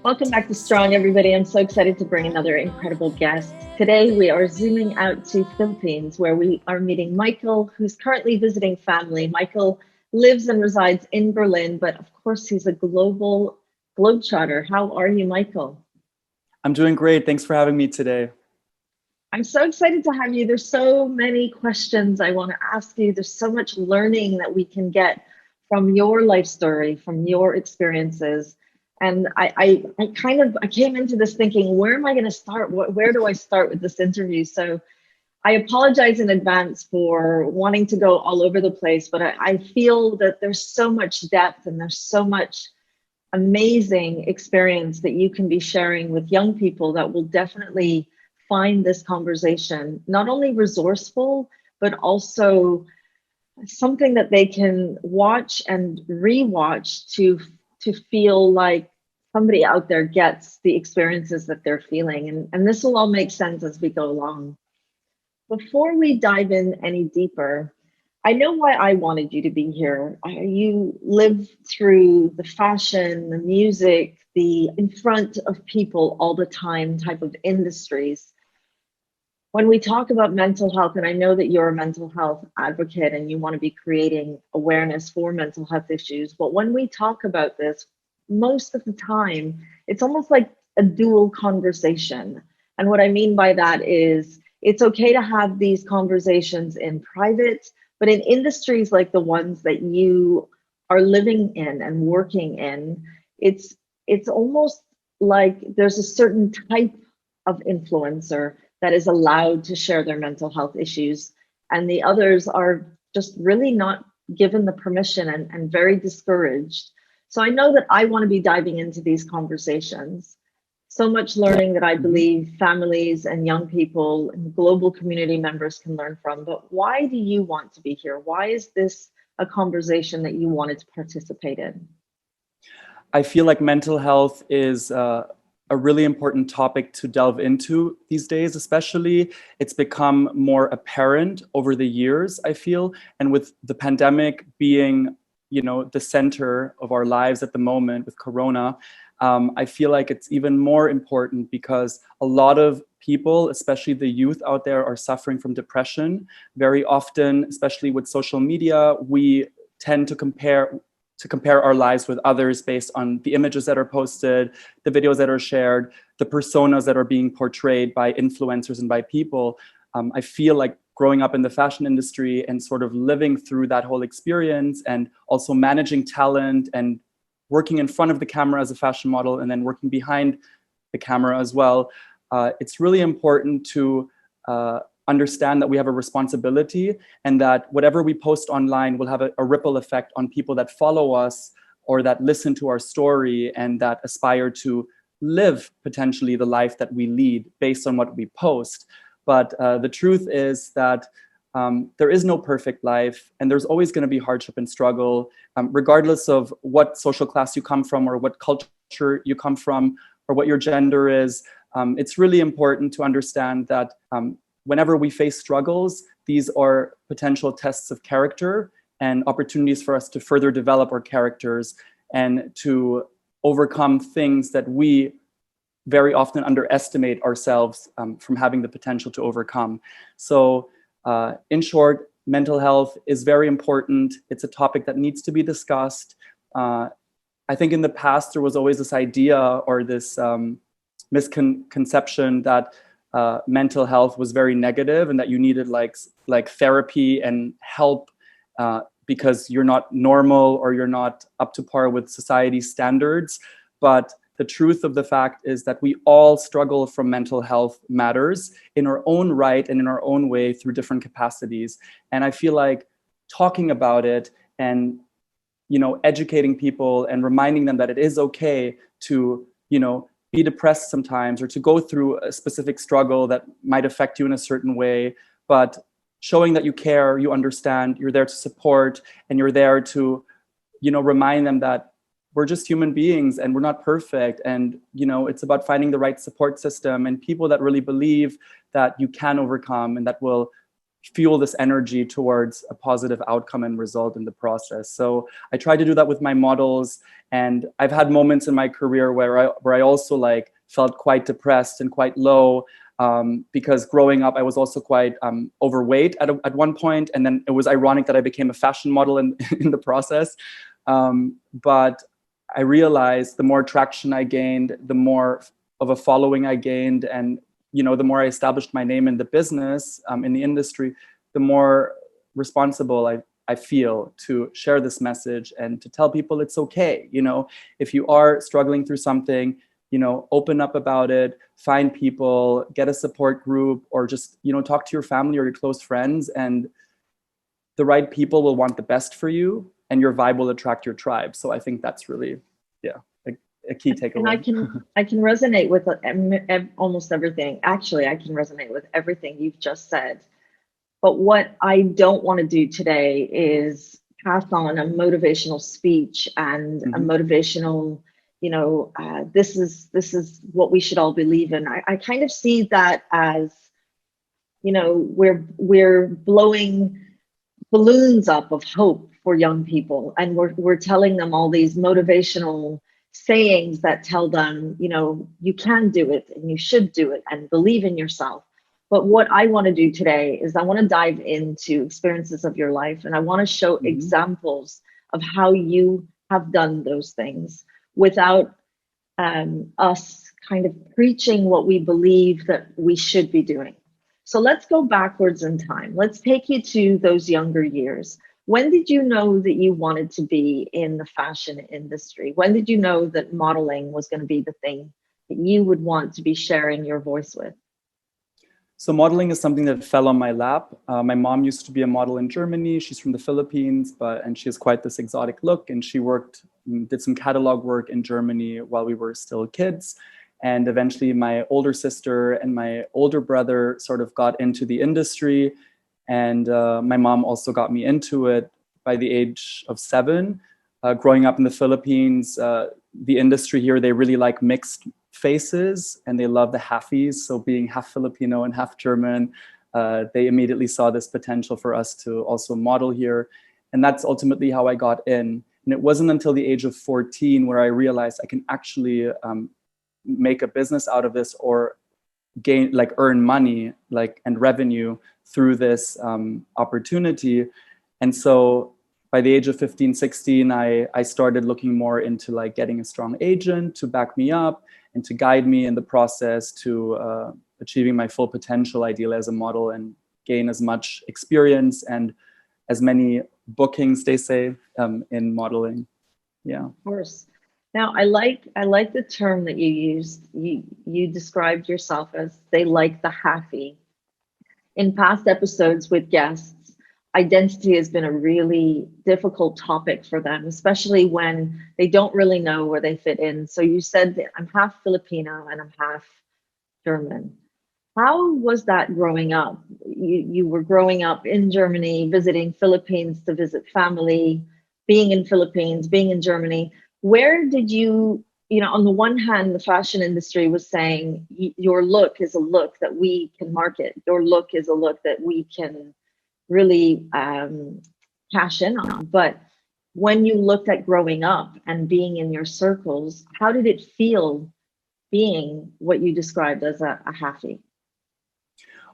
Welcome back to Strong, everybody. I'm so excited to bring another incredible guest. Today, we are zooming out to Philippines, where we are meeting Michael, who's currently visiting family. Michael lives and resides in Berlin, but of course, he's a global globetrotter. How are you, Michael? I'm doing great. Thanks for having me today. I'm so excited to have you. There's so many questions I want to ask you. There's so much learning that we can get from your life story, from your experiences. And I came into this thinking, where am I going to start? Where do I start with this interview? So I apologize in advance for wanting to go all over the place, but I feel that there's so much depth and there's so much amazing experience that you can be sharing with young people that will definitely find this conversation not only resourceful, but also something that they can watch and rewatch to feel like somebody out there gets the experiences that they're feeling. And this will all make sense as we go along. Before we dive in any deeper, I know why I wanted you to be here. You live through the fashion, the music, the in front of people all the time type of industries. When we talk about mental health, and I know that you're a mental health advocate and you want to be creating awareness for mental health issues, but when we talk about this, most of the time, it's almost like a dual conversation. And what I mean by that is it's okay to have these conversations in private, but in industries like the ones that you are living in and working in, it's almost like there's a certain type of influencer that is allowed to share their mental health issues, and the others are just really not given the permission and very discouraged. So I know that I want to be diving into these conversations. So much learning that I believe families and young people and global community members can learn from. But why do you want to be here? Why is this a conversation that you wanted to participate in? I feel like mental health is a really important topic to delve into these days, especially. It's become more apparent over the years, I feel. And with the pandemic being, the center of our lives at the moment with Corona, I feel like it's even more important because a lot of people, especially the youth out there, are suffering from depression. Very often, especially with social media, we tend to compare our lives with others based on the images that are posted, the videos that are shared, the personas that are being portrayed by influencers and by people. I feel like growing up in the fashion industry and sort of living through that whole experience and also managing talent and working in front of the camera as a fashion model and then working behind the camera as well, it's really important to understand that we have a responsibility and that whatever we post online will have a ripple effect on people that follow us or that listen to our story and that aspire to live potentially the life that we lead based on what we post. But the truth is that there is no perfect life, and there's always going to be hardship and struggle, regardless of what social class you come from or what culture you come from or what your gender is. It's really important to understand that whenever we face struggles, these are potential tests of character and opportunities for us to further develop our characters and to overcome things that we very often underestimate ourselves from having the potential to overcome. So in short, mental health is very important. It's a topic that needs to be discussed. I think in the past, there was always this idea or this misconception that mental health was very negative and that you needed like therapy and help because you're not normal or you're not up to par with society's standards. But the truth of the fact is that we all struggle from mental health matters in our own right and in our own way through different capacities. And I feel like talking about it and educating people and reminding them that it is okay to be depressed sometimes or to go through a specific struggle that might affect you in a certain way, but showing that you care, you understand, you're there to support, and you're there to remind them that we're just human beings and we're not perfect. And, it's about finding the right support system and people that really believe that you can overcome and that will fuel this energy towards a positive outcome and result in the process. So I try to do that with my models. And I've had moments in my career where I also like felt quite depressed and quite low, because growing up, I was also quite overweight at one point. And then it was ironic that I became a fashion model in the process. But I realized the more traction I gained, the more of a following I gained, and the more I established my name in the business, in the industry, the more responsible I feel to share this message and to tell people it's okay. If you are struggling through something, open up about it, find people, get a support group, or just, talk to your family or your close friends, and the right people will want the best for you, and your vibe will attract your tribe. So I think that's really, a key takeaway. And I can resonate with almost everything. Actually, I can resonate with everything you've just said. But what I don't want to do today is pass on a motivational speech and a motivational, this is what we should all believe in. I kind of see that as, we're blowing balloons up of hope for young people, and we're telling them all these motivational sayings that tell them, you can do it and you should do it and believe in yourself. But what I want to do today is I want to dive into experiences of your life, and I want to show examples of how you have done those things without us kind of preaching what we believe that we should be doing. So let's go backwards in time. Let's take you to those younger years. When did you know that you wanted to be in the fashion industry? When did you know that modeling was going to be the thing that you would want to be sharing your voice with? So modeling is something that fell on my lap. My mom used to be a model in Germany. She's from the Philippines, and she has quite this exotic look. And she did some catalog work in Germany while we were still kids. And eventually my older sister and my older brother sort of got into the industry. And my mom also got me into it by the age of 7. Growing up in the Philippines, the industry here, they really like mixed faces, and they love the halfies. So being half Filipino and half German, they immediately saw this potential for us to also model here. And that's ultimately how I got in. And it wasn't until the age of 14 where I realized I can actually make a business out of this, or earn money and revenue through this opportunity. And so by the age of 15, 16, I started looking more into getting a strong agent to back me up and to guide me in the process to achieving my full potential, ideally as a model, and gain as much experience and as many bookings, they say, in modeling. Yeah. Of course. Now, I like the term that you used. You described yourself as they like the halfie. In past episodes with guests, identity has been a really difficult topic for them, especially when they don't really know where they fit in. So you said that I'm half Filipino and I'm half German. How was that growing up? You were growing up in Germany, visiting Philippines to visit family, being in Philippines, being in Germany. Where did you, on the one hand, the fashion industry was saying your look is a look that we can market. Your look is a look that we can really cash in on. But when you looked at growing up and being in your circles, how did it feel being what you described as a halfie?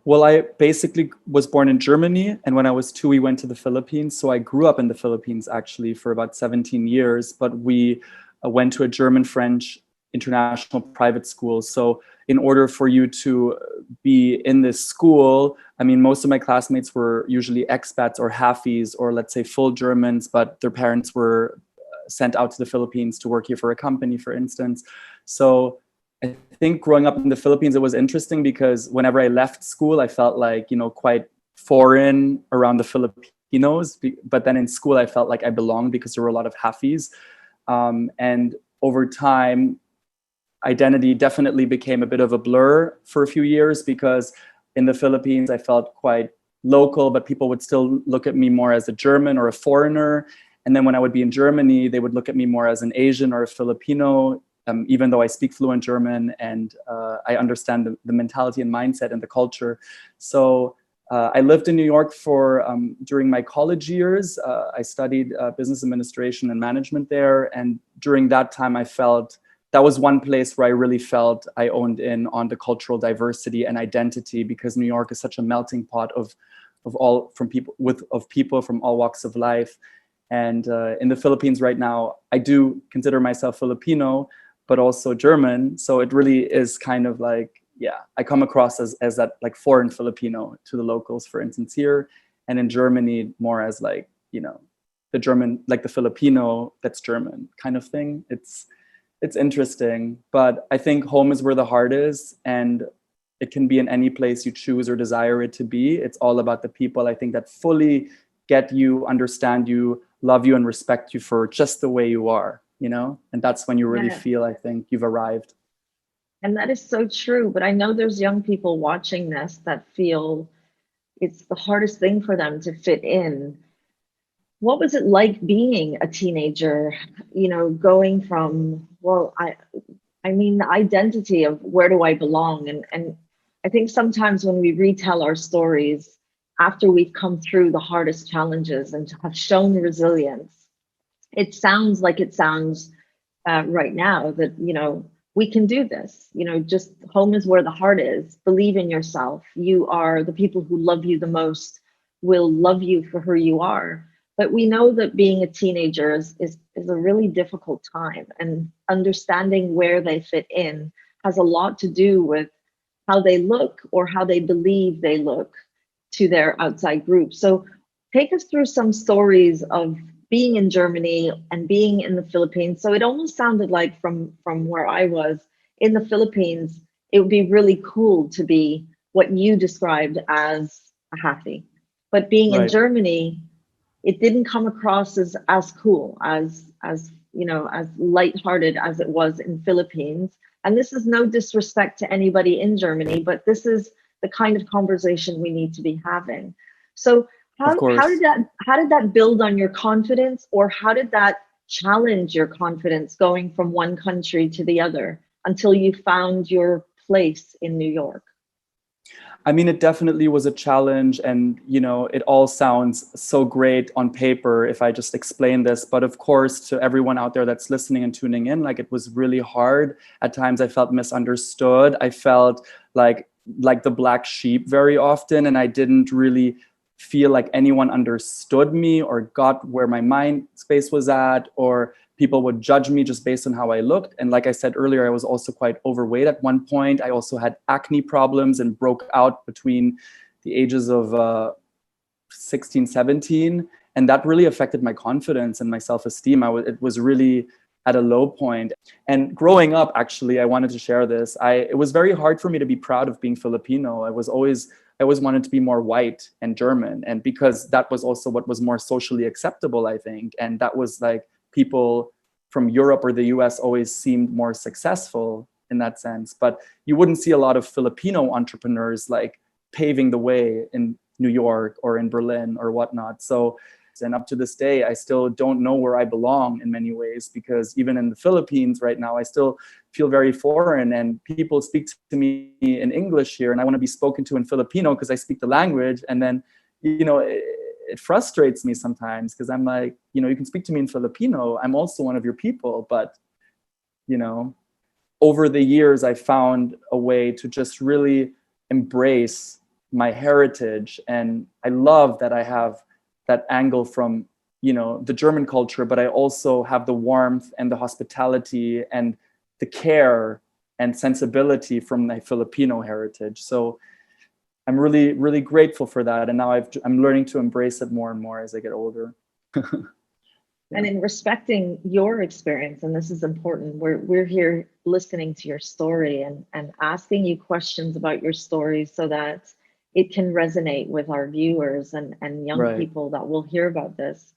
Well, I basically was born in Germany, and when I was 2, we went to the Philippines. So I grew up in the Philippines actually for about 17 years, but we went to a German-French international private school. So in order for you to be in this school, I mean, most of my classmates were usually expats or halfies, or let's say full Germans, but their parents were sent out to the Philippines to work here for a company, for instance. So I think growing up in the Philippines, it was interesting because whenever I left school, I felt quite foreign around the Filipinos. But then in school, I felt like I belonged because there were a lot of halfies. And over time, identity definitely became a bit of a blur for a few years, because in the Philippines, I felt quite local, but people would still look at me more as a German or a foreigner. And then when I would be in Germany, they would look at me more as an Asian or a Filipino, even though I speak fluent German and I understand the mentality and mindset and the culture. So I lived in New York for during my college years. I studied business administration and management there. And during that time, I felt that was one place where I really felt I owned in on the cultural diversity and identity, because New York is such a melting pot of people from all walks of life. And in the Philippines right now, I do consider myself Filipino, but also German. So it really is kind of like, yeah, I come across as that like foreign Filipino to the locals, for instance, here. And in Germany, more as like, the German, like the Filipino that's German kind of thing. It's interesting, but I think home is where the heart is, and it can be in any place you choose or desire it to be. It's all about the people, I think, that fully get you, understand you, love you, and respect you for just the way you are, and that's when you really Yeah. feel, I think, you've arrived. And that is so true. But I know there's young people watching this that feel it's the hardest thing for them to fit in. What was it like being a teenager, going from, well, I mean, the identity of where do I belong? And I think sometimes when we retell our stories after we've come through the hardest challenges and have shown resilience, it sounds right now that, we can do this. Just home is where the heart is. Believe in yourself. You are the people who love you the most will love you for who you are. But we know that being a teenager is a really difficult time, and understanding where they fit in has a lot to do with how they look or how they believe they look to their outside group. So take us through some stories of being in Germany and being in the Philippines. So it almost sounded like from where I was in the Philippines, it would be really cool to be what you described as a happy. But being in Right. Germany, it didn't come across as cool, as lighthearted as it was in Philippines. And this is no disrespect to anybody in Germany, but this is the kind of conversation we need to be having. So Of how did course. that build on your confidence, or how did that challenge your confidence going from one country to the other until you found your place in New York? I mean, it definitely was a challenge, and it all sounds so great on paper if I just explain this. But of course, to everyone out there that's listening and tuning in, like, it was really hard. At times, I felt misunderstood. I felt like the black sheep very often, and I didn't really feel like anyone understood me or got where my mind space was at, or people would judge me just based on how I looked. And like I said earlier, I was also quite overweight at one point. I also had acne problems and broke out between the ages of 16, 17. And that really affected my confidence and my self-esteem. It was really at a low point. And growing up, actually, I wanted to share this. It was very hard for me to be proud of being Filipino. I always wanted to be more white and German. And because that was also what was more socially acceptable, I think. And that was like, people from Europe or the US always seemed more successful in that sense. But you wouldn't see a lot of Filipino entrepreneurs like paving the way in New York or in Berlin or whatnot. So, and up to this day, I still don't know where I belong in many ways, because even in the Philippines right now, I still feel very foreign, and people speak to me in English here, and I want to be spoken to in Filipino because I speak the language. And then, it frustrates me sometimes, because I'm like, you can speak to me in Filipino. I'm also one of your people. But, over the years, I found a way to just really embrace my heritage. And I love that I have that angle from, the German culture, but I also have the warmth and the hospitality and the care and sensibility from my Filipino heritage. So I'm really, really grateful for that. And now I'm learning to embrace it more and more as I get older. And in respecting your experience, and this is important, we're here listening to your story and asking you questions about your story so that it can resonate with our viewers and young Right. people that will hear about this.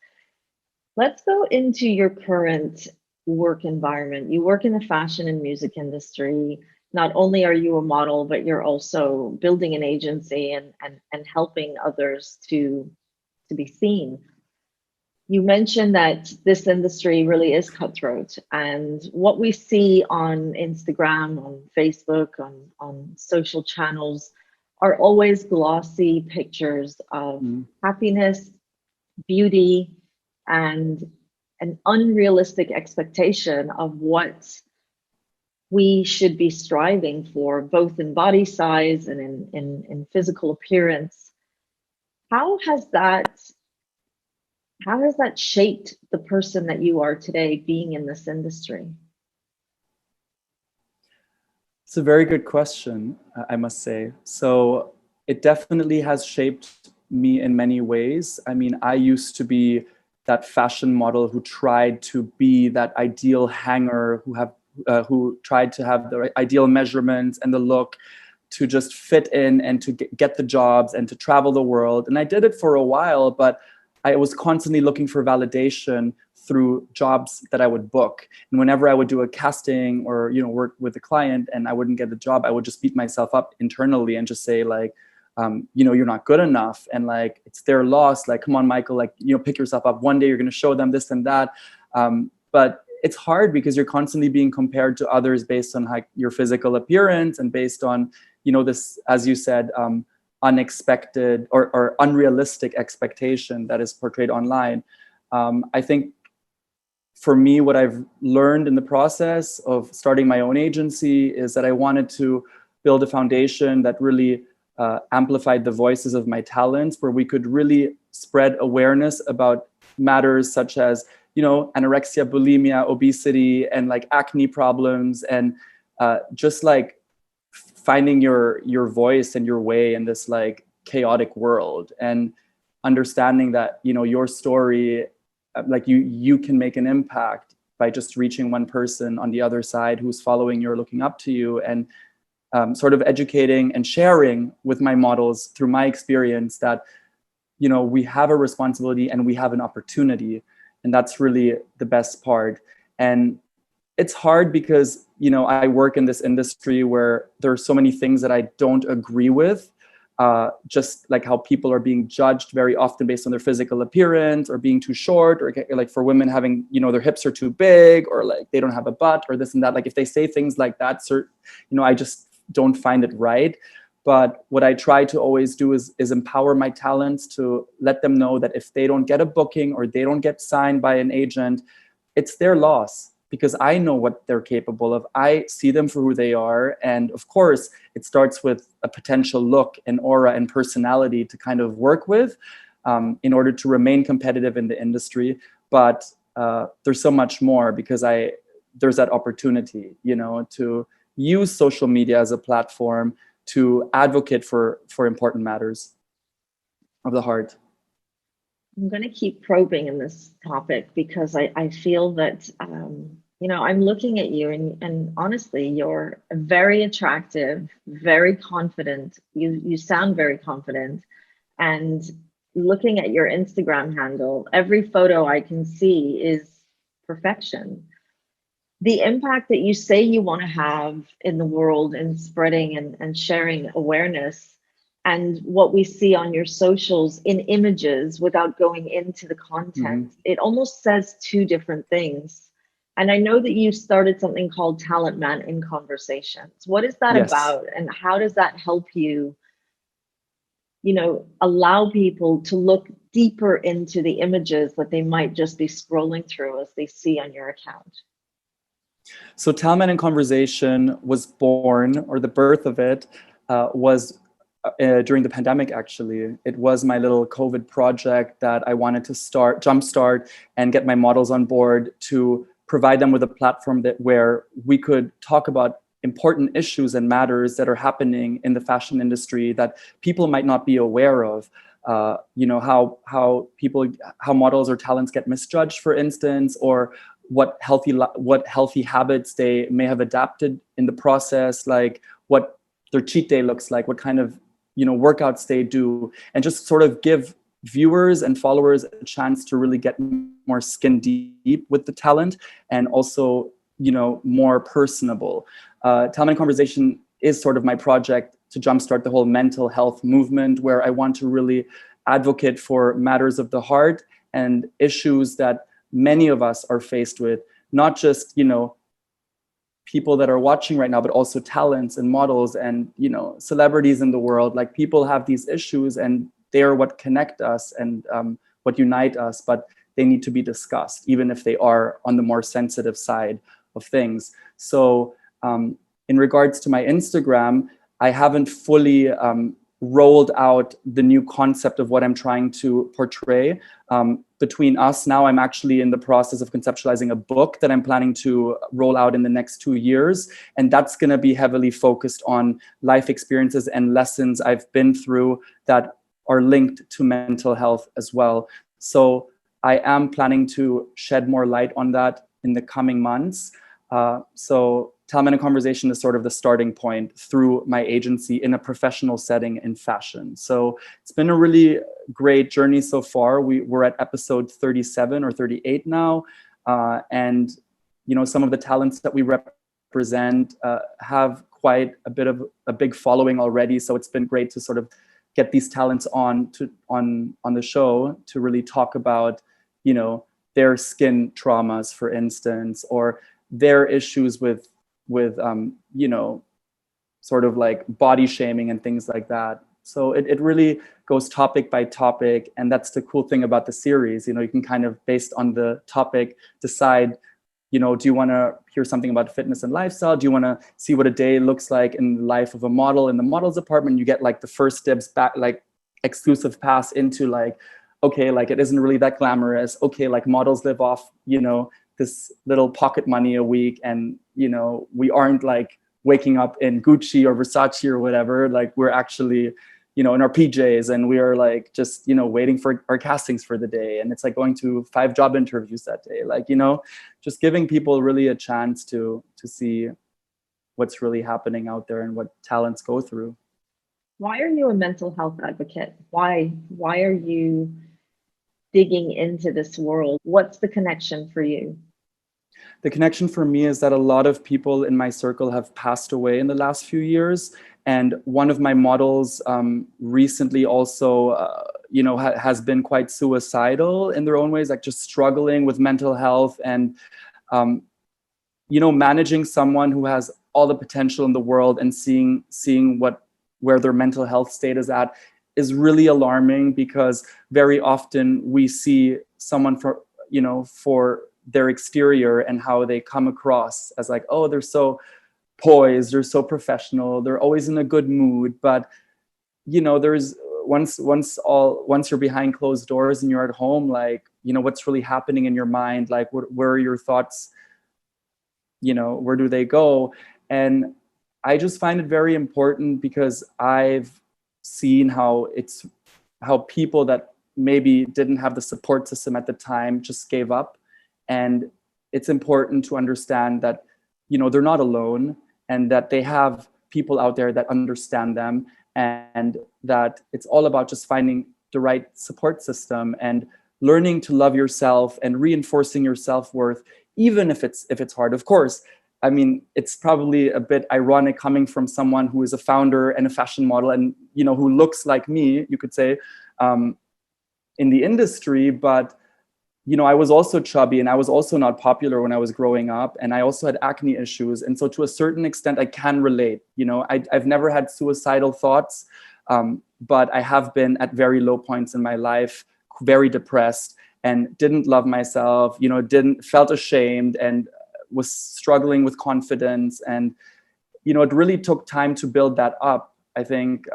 Let's go into your current work environment. You work in the fashion and music industry. Not only are you a model, but you're also building an agency and helping others to be seen. You mentioned that this industry really is cutthroat, and what we see on Instagram, on Facebook, on social channels are always glossy pictures of Mm. happiness, beauty, and an unrealistic expectation of what we should be striving for, both in body size and in physical appearance. How has that how has that shaped the person that you are today being in this industry? It's a very good question, I must say. So it definitely has shaped me in many ways. I mean, I used to be that fashion model who tried to be that ideal hanger, who tried to have the ideal measurements and the look to just fit in and to get the jobs and to travel the world. And I did it for a while, but I was constantly looking for validation through jobs that I would book. And whenever I would do a casting or, work with a client and I wouldn't get the job, I would just beat myself up internally and just say like, you're not good enough. And like, it's their loss. Like, come on, Michael, like, pick yourself up. One day you're going to show them this and that. But it's hard because you're constantly being compared to others based on like your physical appearance and based on, this, as you said, unexpected or unrealistic expectation that is portrayed online. I think for me, what I've learned in the process of starting my own agency is that I wanted to build a foundation that really amplified the voices of my talents, where we could really spread awareness about matters such as, anorexia, bulimia, obesity, and like acne problems, and just like finding your voice and your way in this like chaotic world, and understanding that your story, like you can make an impact by just reaching one person on the other side who's following you or looking up to you, and sort of educating and sharing with my models through my experience that we have a responsibility and we have an opportunity, and that's really the best part. And it's hard because I work in this industry where there are so many things that I don't agree with, just like how people are being judged very often based on their physical appearance, or being too short, or like for women having their hips are too big, or like they don't have a butt, or this and that. Like if they say things like that, I just don't find it right. But what I try to always do is empower my talents, to let them know that if they don't get a booking or they don't get signed by an agent, it's their loss, because I know what they're capable of. I see them for who they are. And of course, it starts with a potential look and aura and personality to kind of work with, in order to remain competitive in the industry. But there's so much more, because there's that opportunity, to use social media as a platform to advocate for important matters of the heart. I'm going to keep probing in this topic because I feel that, I'm looking at you, and honestly, you're very attractive, very confident. You sound very confident. And looking at your Instagram handle, every photo I can see is perfection. The impact that you say you want to have in the world and spreading and sharing awareness, and what we see on your socials in images without going into the content, it almost says two different things. And I know that you started something called Talent Man in Conversations. What is that Yes. about, and how does that help you, allow people to look deeper into the images that they might just be scrolling through as they see on your account? So Talman in Conversation was born, or the birth of it was during the pandemic, actually. It was my little COVID project that I wanted to jumpstart and get my models on board, to provide them with a platform where we could talk about important issues and matters that are happening in the fashion industry that people might not be aware of. How models or talents get misjudged, for instance, or what healthy habits they may have adapted in the process, like what their cheat day looks like, what kind of workouts they do, and just sort of give viewers and followers a chance to really get more skin deep with the talent, and also more personable. Talent Conversation is sort of my project to jumpstart the whole mental health movement, where I want to really advocate for matters of the heart and issues that many of us are faced with, not just people that are watching right now, but also talents and models and, you know, celebrities in the world. Like, people have these issues and they are what connect us and what unite us, but they need to be discussed, even if they are on the more sensitive side of things. So in regards to my Instagram, I haven't fully rolled out the new concept of what I'm trying to portray. Between us now, I'm actually in the process of conceptualizing a book that I'm planning to roll out in the next 2 years. And that's going to be heavily focused on life experiences and lessons I've been through that are linked to mental health as well. So I am planning to shed more light on that in the coming months. So Talent Conversation is sort of the starting point through my agency in a professional setting in fashion. So it's been a really great journey so far. We're at episode 37 or 38 now. And, you know, some of the talents that we represent have quite a bit of a big following already. So it's been great to sort of get these talents on the show to really talk about, you know, their skin traumas, for instance, or their issues with you know, sort of like body shaming and things like that. So it really goes topic by topic. And that's the cool thing about the series. You know, you can kind of, based on the topic, decide, you know, do you want to hear something about fitness and lifestyle? Do you want to see what a day looks like in the life of a model in the model's apartment? You get like the first dibs back, like exclusive pass into like, okay, like it isn't really that glamorous. Okay, like models live off, you know, this little pocket money a week, and, you know, we aren't like waking up in Gucci or Versace or whatever. Like, we're actually, you know, in our PJs, and we are like just, you know, waiting for our castings for the day, and it's like going to 5 job interviews that day. Like, you know, just giving people really a chance to see what's really happening out there and what talents go through. Why are you a mental health advocate? Why are you digging into this world? What's the connection for you? The connection for me is that a lot of people in my circle have passed away in the last few years. And one of my models recently also, you know, has been quite suicidal in their own ways, like just struggling with mental health and, you know, managing someone who has all the potential in the world and seeing where their mental health state is at is really alarming, because very often we see someone for their exterior and how they come across as like, oh, they're so poised, they're so professional, they're always in a good mood. But, you know, there's once you're behind closed doors and you're at home, like, you know, what's really happening in your mind? Like, where are your thoughts? You know, where do they go? And I just find it very important, because I've seen how people that maybe didn't have the support system at the time just gave up. And it's important to understand that, you know, they're not alone, and that they have people out there that understand them, and that it's all about just finding the right support system and learning to love yourself and reinforcing your self-worth, even if it's hard. Of course, I mean, it's probably a bit ironic coming from someone who is a founder and a fashion model, and, you know, who looks like me, you could say, in the industry. But, you know, I was also chubby, and I was also not popular when I was growing up, and I also had acne issues. And so to a certain extent, I can relate. You know, I've never had suicidal thoughts, but I have been at very low points in my life, very depressed, and didn't love myself, you know, felt ashamed, and was struggling with confidence. And, you know, it really took time to build that up. I think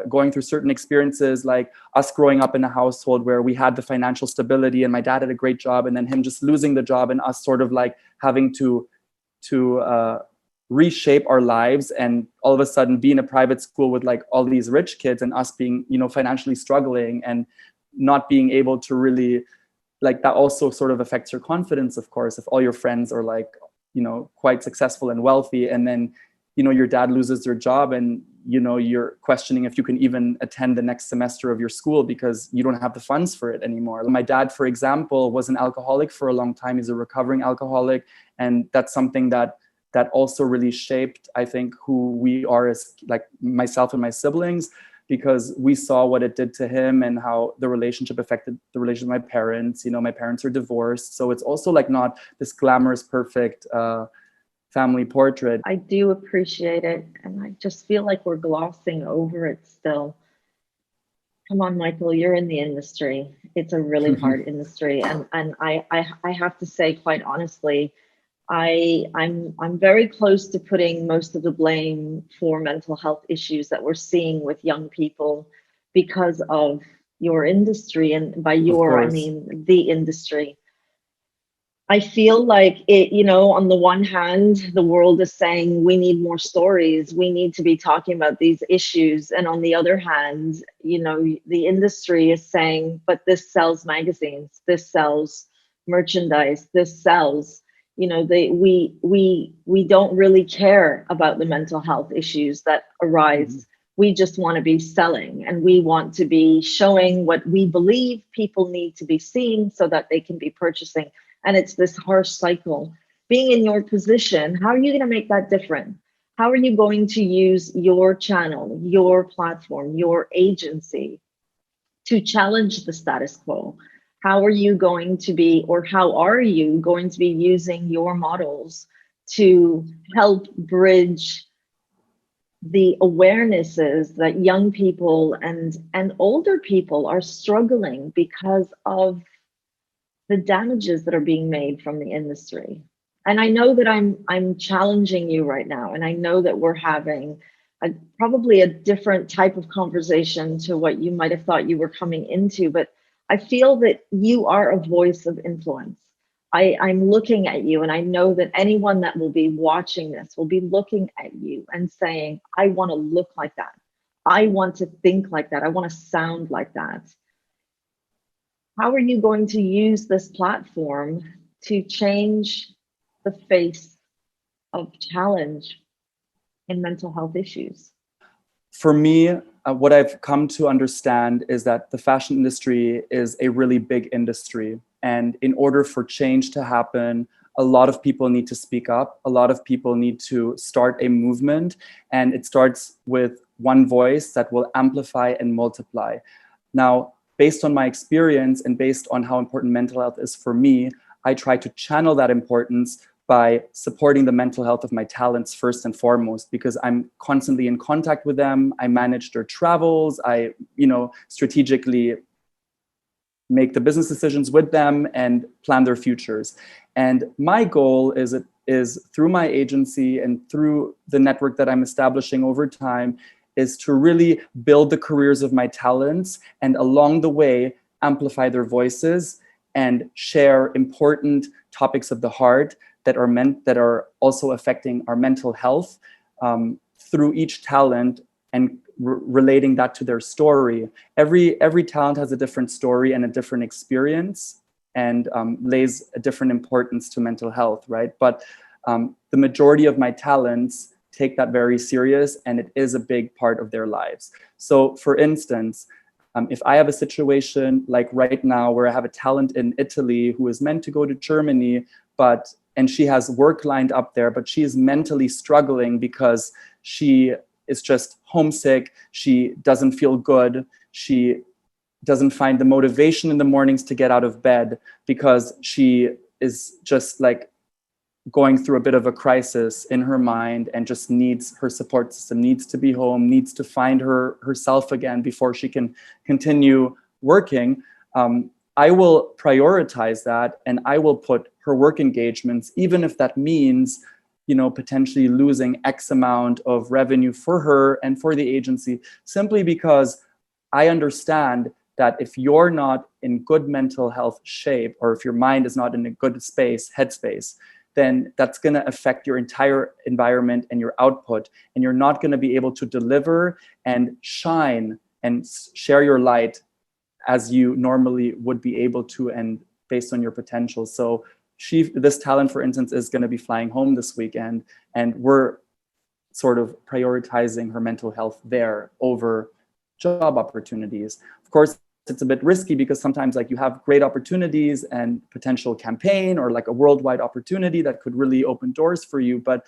going through certain experiences, like us growing up in a household where we had the financial stability and my dad had a great job, and then him just losing the job, and us sort of like having to reshape our lives, and all of a sudden be in a private school with like all these rich kids, and us being, you know, financially struggling and not being able to really, like, that also sort of affects your confidence, of course, if all your friends are like, you know, quite successful and wealthy, and then, you know, your dad loses their job, and, you know, you're questioning if you can even attend the next semester of your school because you don't have the funds for it anymore. My dad, for example, was an alcoholic for a long time. He's a recovering alcoholic. And that's something that also really shaped, I think, who we are as, like, myself and my siblings, because we saw what it did to him and how the relationship affected the relationship with my parents. You know, my parents are divorced. So it's also like not this glamorous, perfect family portrait. I do appreciate it. And I just feel like we're glossing over it still. Come on, Michael, you're in the industry. It's a really hard industry. And I have to say, quite honestly, I'm very close to putting most of the blame for mental health issues that we're seeing with young people because of your industry. And by Of your, I course. mean the industry. I feel like it, on the one hand, the world is saying we need more stories, we need to be talking about these issues. And on the other hand, the industry is saying, but this sells magazines, this sells merchandise, this sells, we don't really care about the mental health issues that arise. We just want to be selling, and we want to be showing what we believe people need to be seeing so that they can be purchasing. And it's this harsh cycle. Being in your position, how are you going to make that different? How are you going to use your channel, your platform, your agency to challenge the status quo? How are you going to be, or how are you going to be using your models to help bridge the awarenesses that young people and older people are struggling because of the damages that are being made from the industry? And I know that I'm challenging you right now, and I know that we're having probably a different type of conversation to what you might have thought you were coming into, but I feel that you are a voice of influence. I'm looking at you, and I know that anyone that will be watching this will be looking at you and saying, I want to look like that. I want to think like that. I want to sound like that. How are you going to use this platform to change the face of challenge in mental health issues? For me, what I've come to understand is that the fashion industry is a really big industry. And in order for change to happen, a lot of people need to speak up. A lot of people need to start a movement. And it starts with one voice that will amplify and multiply. Now, based on my experience and based on how important mental health is for me, I try to channel that importance by supporting the mental health of my talents first and foremost, because I'm constantly in contact with them. I manage their travels. I, strategically make the business decisions with them and plan their futures. And my goal is through my agency and through the network that I'm establishing over time is to really build the careers of my talents and along the way amplify their voices and share important topics of the heart that are also affecting our mental health through each talent and relating that to their story. Every talent has a different story and a different experience and lays a different importance to mental health, right? But the majority of my talents take that very serious, and it is a big part of their lives. So for instance, if I have a situation like right now where I have a talent in Italy who is meant to go to Germany, and she has work lined up there, but she is mentally struggling because she is just homesick, she doesn't feel good, she doesn't find the motivation in the mornings to get out of bed because she is just like going through a bit of a crisis in her mind and just needs her support system, needs to be home, needs to find herself again before she can continue working. I will prioritize that, and I will put her work engagements, even if that means, potentially losing X amount of revenue for her and for the agency, simply because I understand that if you're not in good mental health shape, or if your mind is not in a good headspace, then that's going to affect your entire environment and your output. And you're not going to be able to deliver and shine and share your light as you normally would be able to and based on your potential. So this talent, for instance, is going to be flying home this weekend, and we're sort of prioritizing her mental health there over job opportunities. Of course, it's a bit risky because sometimes you have great opportunities and potential campaign or a worldwide opportunity that could really open doors for you. But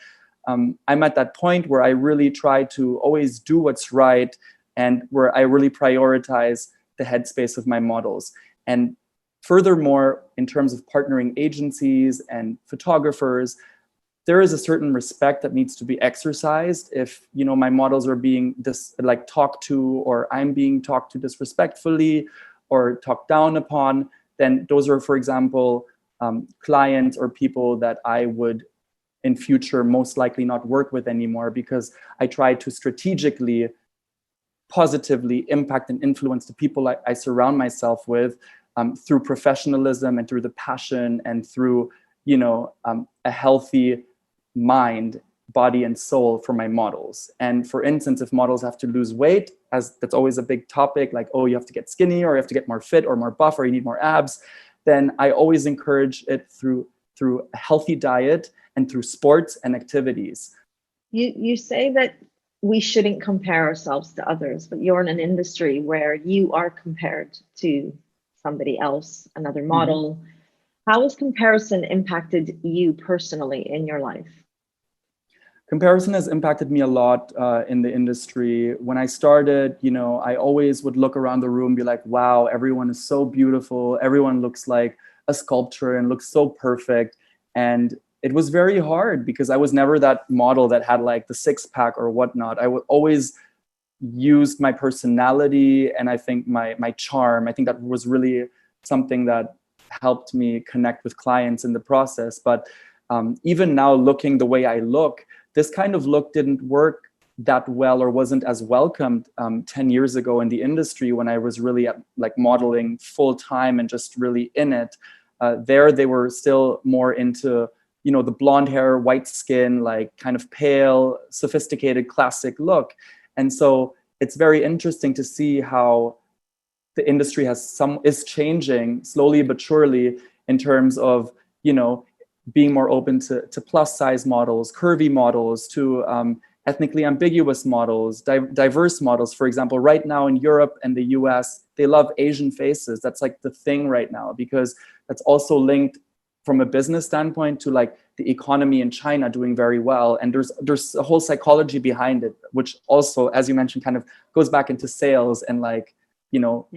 I'm at that point where I really try to always do what's right and where I really prioritize the headspace of my models. And furthermore, in terms of partnering agencies and photographers, there is a certain respect that needs to be exercised. If, you know, my models are being talked to, or I'm being talked to disrespectfully or talked down upon, then those are, for example, clients or people that I would in future most likely not work with anymore, because I try to strategically positively impact and influence the people I surround myself with, through professionalism and through the passion and through, you know, a healthy mind, body, and soul for my models. And for instance, if models have to lose weight, as that's always a big topic, like, oh, you have to get skinny, or you have to get more fit or more buff, or you need more abs, then I always encourage it through a healthy diet and through sports and activities. You say that we shouldn't compare ourselves to others, but you're in an industry where you are compared to somebody else, another model. Mm-hmm. How has comparison impacted you personally in your life? Comparison has impacted me a lot in the industry. When I started, you know, I always would look around the room, be like, wow, everyone is so beautiful. Everyone looks like a sculpture and looks so perfect. And it was very hard because I was never that model that had like the six pack or whatnot. I would always use my personality and I think my charm. I think that was really something that helped me connect with clients in the process. But even now, looking the way I look, this kind of look didn't work that well or wasn't as welcomed 10 years ago in the industry, when I was really at, like, modeling full time and just really in it. There, they were still more into, you know, the blonde hair, white skin, like kind of pale, sophisticated, classic look. And so it's very interesting to see how the industry is changing slowly but surely in terms of, you know, being more open to plus size models, curvy models, to ethnically ambiguous models, diverse models. For example, right now in Europe and the US, they love Asian faces. That's like the thing right now, because that's also linked from a business standpoint to like the economy in China doing very well. And there's a whole psychology behind it, which also, as you mentioned, kind of goes back into sales and like, you know,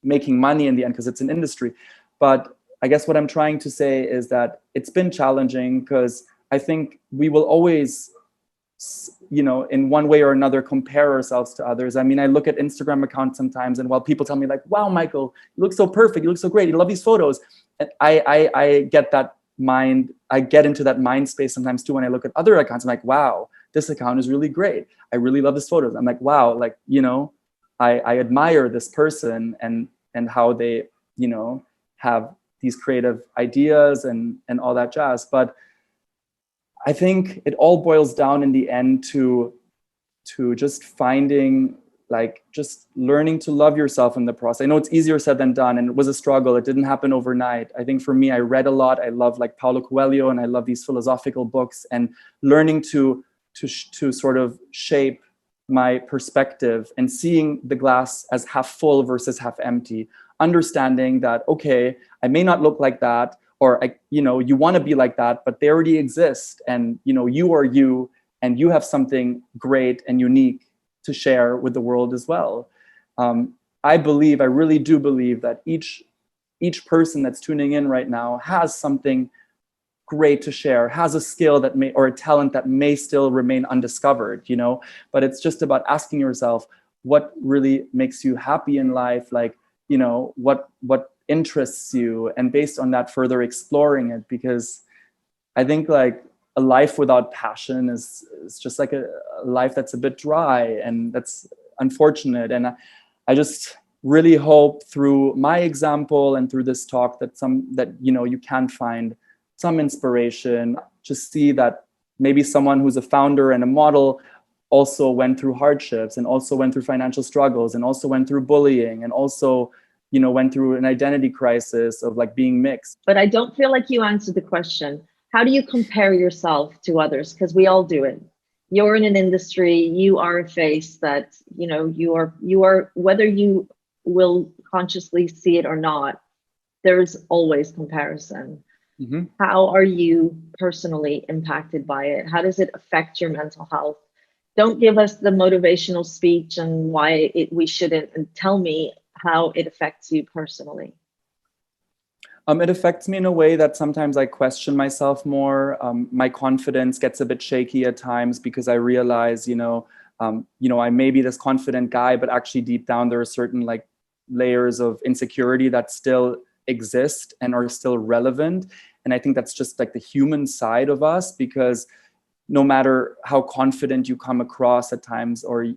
making money in the end, because it's an industry. But I guess what I'm trying to say is that it's been challenging, because I think we will always, you know, in one way or another, compare ourselves to others. I mean, I look at Instagram accounts sometimes, and while people tell me like, wow, Michael, you look so perfect, you look so great, you love these photos. And I get that I get into that mind space sometimes too when I look at other accounts. I'm like, wow, this account is really great. I really love this photos. I'm like, wow, like, you know, I admire this person and how they, you know, have these creative ideas and all that jazz. But I think it all boils down in the end to just finding, like, just learning to love yourself in the process. I know it's easier said than done, and it was a struggle. It didn't happen overnight. I think for me, I read a lot. I love like Paulo Coelho, and I love these philosophical books, and learning to sort of shape my perspective and seeing the glass as half full versus half empty, understanding that, okay, I may not look like that, or you know, you want to be like that, but they already exist, and you know, you are you, and you have something great and unique to share with the world as well. I really do believe that each person that's tuning in right now has something great to share, has a skill that may, or a talent that may still remain undiscovered, you know. But it's just about asking yourself, what really makes you happy in life, like, you know, what interests you, and based on that, further exploring it. Because I think like a life without passion is just like a life that's a bit dry, and that's unfortunate. And I just really hope through my example and through this talk that you know, you can find some inspiration. Just see that maybe someone who's a founder and a model also went through hardships, and also went through financial struggles, and also went through bullying, and also, you know, went through an identity crisis of like being mixed. But I don't feel like you answered the question. How do you compare yourself to others? Because we all do it. You're in an industry, you are a face that, you know, you are, whether you will consciously see it or not, there's always comparison. Mm-hmm. How are you personally impacted by it? How does it affect your mental health? Don't give us the motivational speech and why we shouldn't, and tell me how it affects you personally. It affects me in a way that sometimes I question myself more. My confidence gets a bit shaky at times because I realize, I may be this confident guy, but actually deep down there are certain like layers of insecurity that still exist and are still relevant. And I think that's just like the human side of us, because no matter how confident you come across at times, or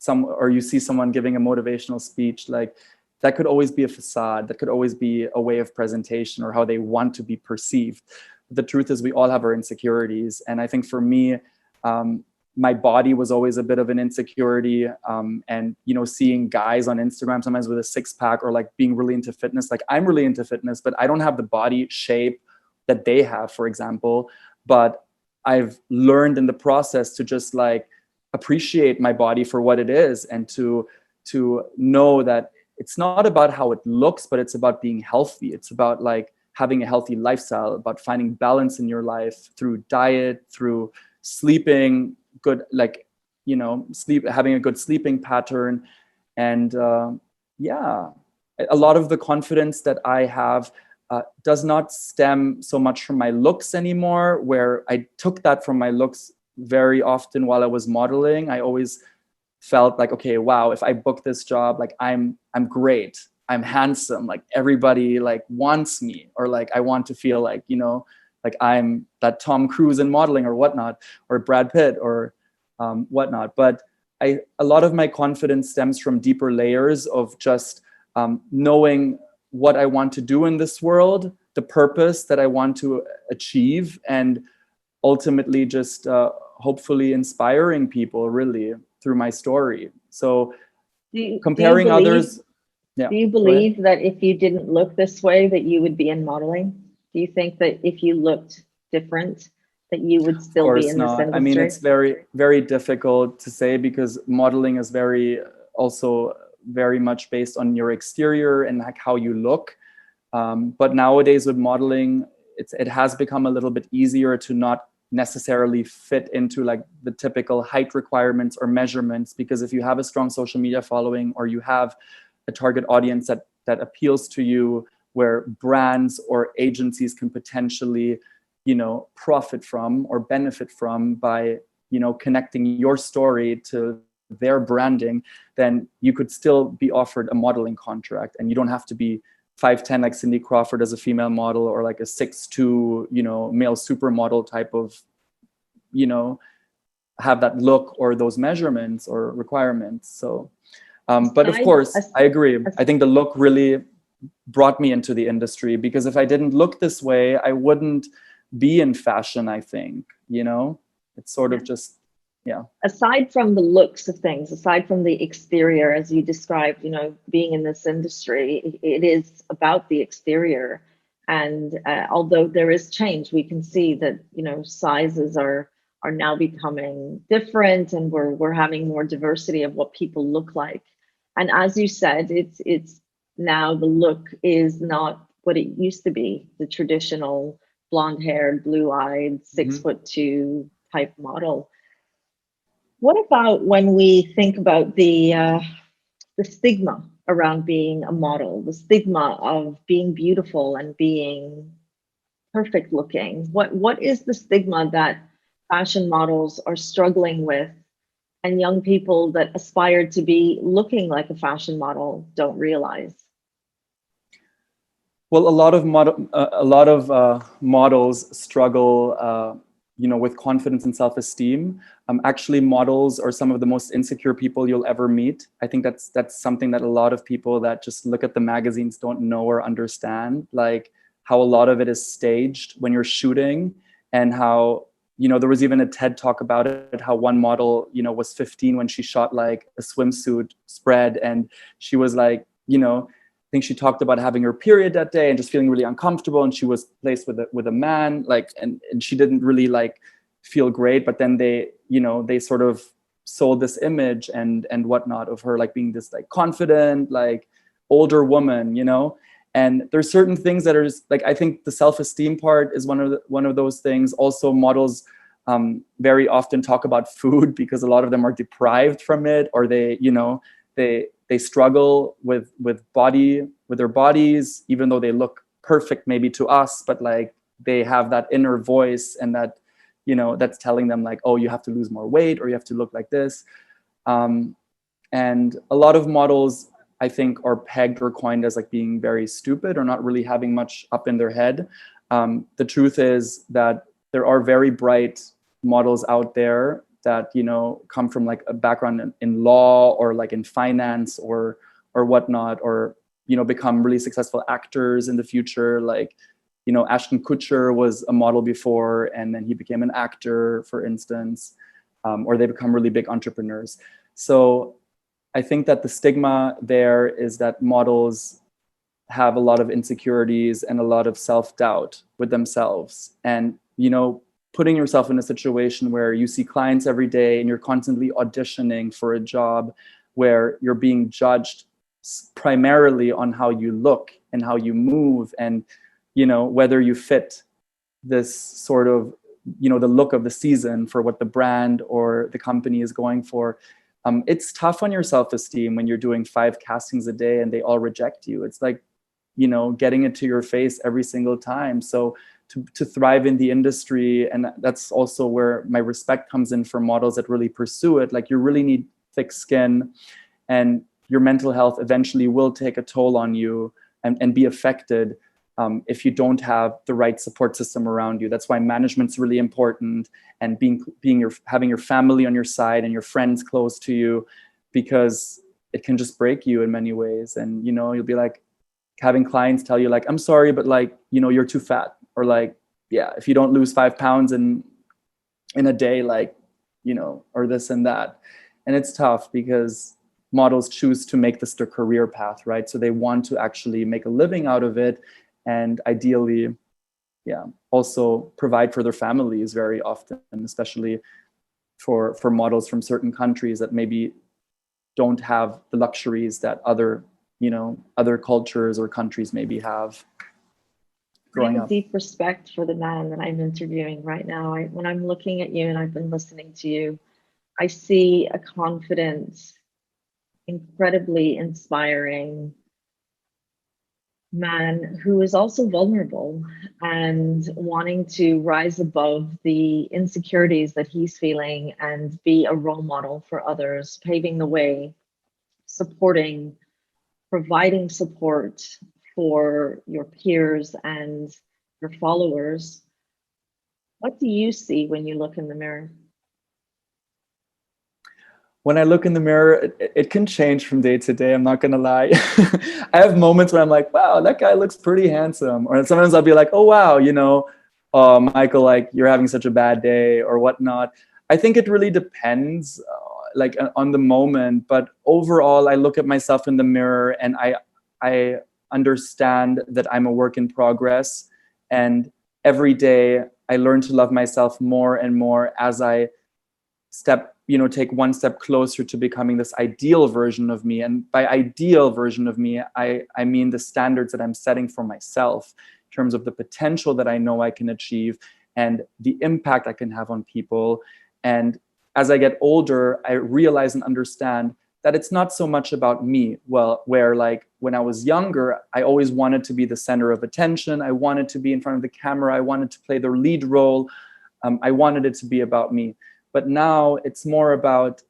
or you see someone giving a motivational speech, like that could always be a facade, that could always be a way of presentation or how they want to be perceived. But the truth is we all have our insecurities. And I think for me, my body was always a bit of an insecurity. And, seeing guys on Instagram sometimes with a 6-pack, or like being really into fitness, like I'm really into fitness, but I don't have the body shape that they have, for example. But I've learned in the process to just like appreciate my body for what it is, and to know that it's not about how it looks, but it's about being healthy. It's about like having a healthy lifestyle, about finding balance in your life through diet, through sleeping good, like, having a good sleeping pattern. And a lot of the confidence that I have does not stem so much from my looks anymore, where I took that from my looks very often while I was modeling. I always felt like, okay, wow, if I book this job, like I'm great, I'm handsome, like everybody like wants me, or like I want to feel like, like I'm that Tom Cruise in modeling or whatnot, or Brad Pitt or whatnot. But a lot of my confidence stems from deeper layers of just knowing what I want to do in this world, the purpose that I want to achieve, and ultimately just hopefully inspiring people really through my story. So comparing others. Yeah. Do you believe that if you didn't look this way, that you would be in modeling? Do you think that if you looked different, that you would still be in this industry? I mean, it's very, very difficult to say, because modeling is also very much based on your exterior and like how you look. But nowadays with modeling, it has become a little bit easier to not necessarily fit into like the typical height requirements or measurements, because if you have a strong social media following, or you have a target audience that appeals to you, where brands or agencies can potentially, profit from or benefit from by, connecting your story to their branding, then you could still be offered a modeling contract, and you don't have to be 5'10" like Cindy Crawford as a female model, or like a 6'2", male supermodel type of, have that look or those measurements or requirements. So, but of course, I agree. I think the look really brought me into the industry, because if I didn't look this way, I wouldn't be in fashion, I think, it's sort of just, yeah. Aside from the looks of things, aside from the exterior, as you described, being in this industry, it is about the exterior. And although there is change, we can see that, sizes are now becoming different, and we're having more diversity of what people look like. And as you said, it's now the look is not what it used to be, the traditional blonde-haired, blue-eyed, 6'2" type model. What about when we think about the stigma around being a model, the stigma of being beautiful and being perfect looking? What is the stigma that fashion models are struggling with, and young people that aspire to be looking like a fashion model don't realize? Well, a lot of models struggle, with confidence and self-esteem. Actually, models are some of the most insecure people you'll ever meet. I think that's something that a lot of people that just look at the magazines don't know or understand, like how a lot of it is staged when you're shooting, and how, there was even a TED talk about it, how one model, was 15 when she shot like a swimsuit spread, and she was like, I think she talked about having her period that day and just feeling really uncomfortable, and she was placed with a man, like, and she didn't really like feel great. But then they sort of sold this image and whatnot of her like being this like confident, like older woman, and there's certain things that are just, like, I think the self-esteem part is one of those things. Also, models very often talk about food, because a lot of them are deprived from it, or they struggle with body with their bodies, even though they look perfect maybe to us, but like they have that inner voice and that, you know, that's telling them like, oh, you have to lose more weight or you have to look like this. And a lot of models, I think, are pegged or coined as like being very stupid or not really having much up in their head. The truth is that there are very bright models out there that, you know, come from like a background in law or like in finance or whatnot, or, you know, become really successful actors in the future. Like, you know, Ashton Kutcher was a model before, and then he became an actor, for instance, or they become really big entrepreneurs. So I think that the stigma there is that models have a lot of insecurities and a lot of self-doubt with themselves. And, you know, putting yourself in a situation where you see clients every day and you're constantly auditioning for a job where you're being judged primarily on how you look and how you move and, you know, whether you fit this sort of, you know, the look of the season for what the brand or the company is going for. It's tough on your self-esteem when you're doing 5 castings a day and they all reject you. It's like, you know, getting it to your face every single time. So to thrive in the industry, and that's also where my respect comes in for models that really pursue it. Like, you really need thick skin, and your mental health eventually will take a toll on you and be affected if you don't have the right support system around you. That's why management's really important, and having your family on your side and your friends close to you, because it can just break you in many ways. And, you know, you'll be like having clients tell you like, I'm sorry, but like, you know, you're too fat, or like, yeah, if you don't lose 5 pounds in a day, like, you know, or this and that. And it's tough because models choose to make this their career path, right? So they want to actually make a living out of it, and ideally, yeah, also provide for their families very often, especially for models from certain countries that maybe don't have the luxuries that other, you know, other cultures or countries maybe have growing I have up. deep respect for the man that I'm interviewing right now. When I'm looking at you and I've been listening to you, I see a confident, incredibly inspiring man who is also vulnerable and wanting to rise above the insecurities that he's feeling and be a role model for others, paving the way, supporting, providing support for your peers and your followers. What do you see when you look in the mirror? When I look in the mirror, it can change from day to day. I'm not going to lie. I have moments when I'm like, wow, that guy looks pretty handsome. Or sometimes I'll be like, oh, wow, you know, Michael, like, you're having such a bad day or whatnot. I think it really depends like on the moment. But overall, I look at myself in the mirror and I understand that I'm a work in progress. And every day I learn to love myself more and more as I take one step closer to becoming this ideal version of me. And by ideal version of me, I mean the standards that I'm setting for myself in terms of the potential that I know I can achieve and the impact I can have on people. And as I get older, I realize and understand that it's not so much about me. Well, where like when I was younger, I always wanted to be the center of attention. I wanted to be in front of the camera. I wanted to play the lead role. I wanted it to be about me. But now it's more about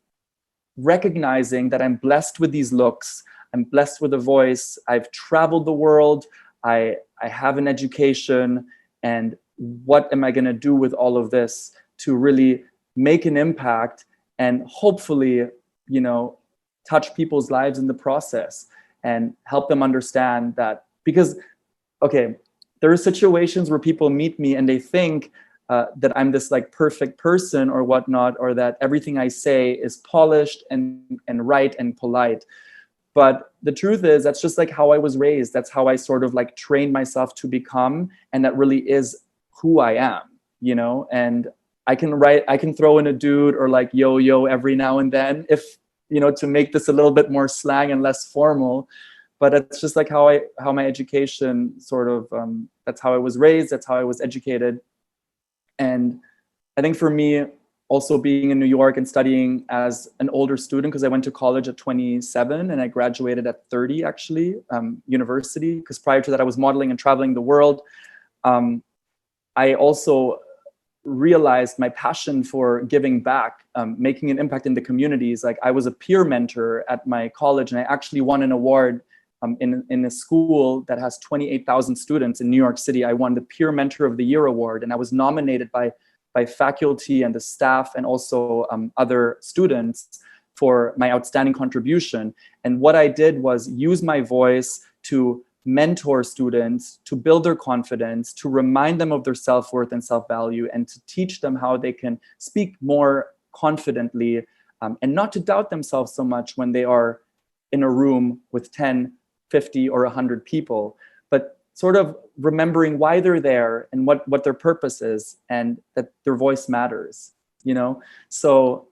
recognizing that I'm blessed with these looks. I'm blessed with a voice. I've traveled the world. I have an education. And what am I going to do with all of this to really make an impact and hopefully, you know, touch people's lives in the process and help them understand that? Because, okay, there are situations where people meet me and they think that I'm this like perfect person or whatnot, or that everything I say is polished and right and polite. But the truth is, that's just like how I was raised. That's how I sort of like trained myself to become. And that really is who I am, you know? And I can throw in a dude or like yo every now and then, if, you know, to make this a little bit more slang and less formal. But it's just like how my education sort of, that's how I was raised. That's how I was educated. And I think for me, also being in New York and studying as an older student, because I went to college at 27 and I graduated at 30, actually, university, because prior to that I was modeling and traveling the world. I also realized my passion for giving back, making an impact in the communities. Like, I was a peer mentor at my college, and I actually won an award in a school that has 28,000 students in New York City. I won the Peer Mentor of the Year award, and I was nominated by faculty and the staff and also other students for my outstanding contribution. And what I did was use my voice to mentor students, to build their confidence, to remind them of their self-worth and self-value, and to teach them how they can speak more confidently, and not to doubt themselves so much when they are in a room with 10, 50, or 100 people, but sort of remembering why they're there and what their purpose is, and that their voice matters, you know? So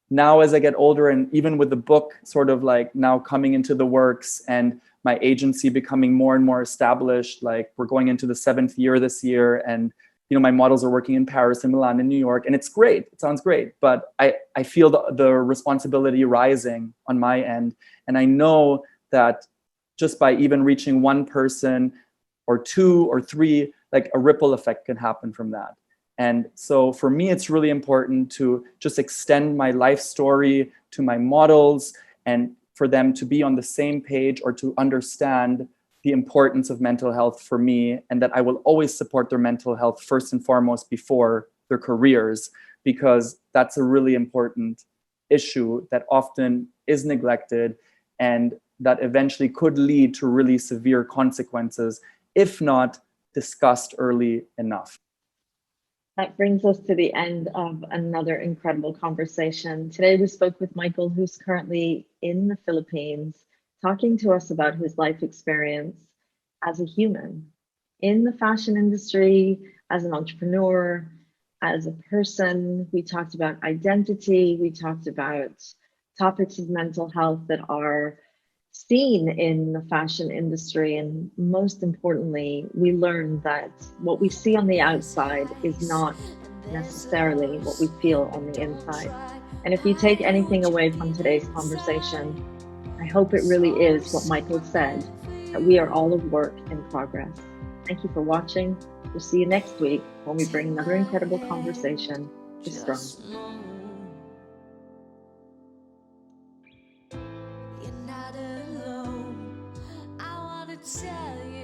now as I get older, and even with the book sort of like now coming into the works and my agency becoming more and more established, like we're going into the 7th year this year, and my models are working in Paris and Milan and New York, and it's great. It sounds great, but I feel the responsibility rising on my end. And I know that just by even reaching one person or 2 or 3, like a ripple effect can happen from that. And so for me, it's really important to just extend my life story to my models, and for them to be on the same page or to understand the importance of mental health for me, and that I will always support their mental health first and foremost before their careers, because that's a really important issue that often is neglected, and that eventually could lead to really severe consequences if not discussed early enough. That brings us to the end of another incredible conversation. Today we spoke with Michael, who's currently in the Philippines, talking to us about his life experience as a human in the fashion industry, as an entrepreneur, as a person. We talked about identity. We talked about topics of mental health that are seen in the fashion industry. And most importantly, we learned that what we see on the outside is not necessarily what we feel on the inside. And if you take anything away from today's conversation, I hope it really is what Michael said, that we are all a work in progress. Thank you for watching. We'll see you next week when we bring another incredible conversation to Strong. You're not alone. I wanna tell you.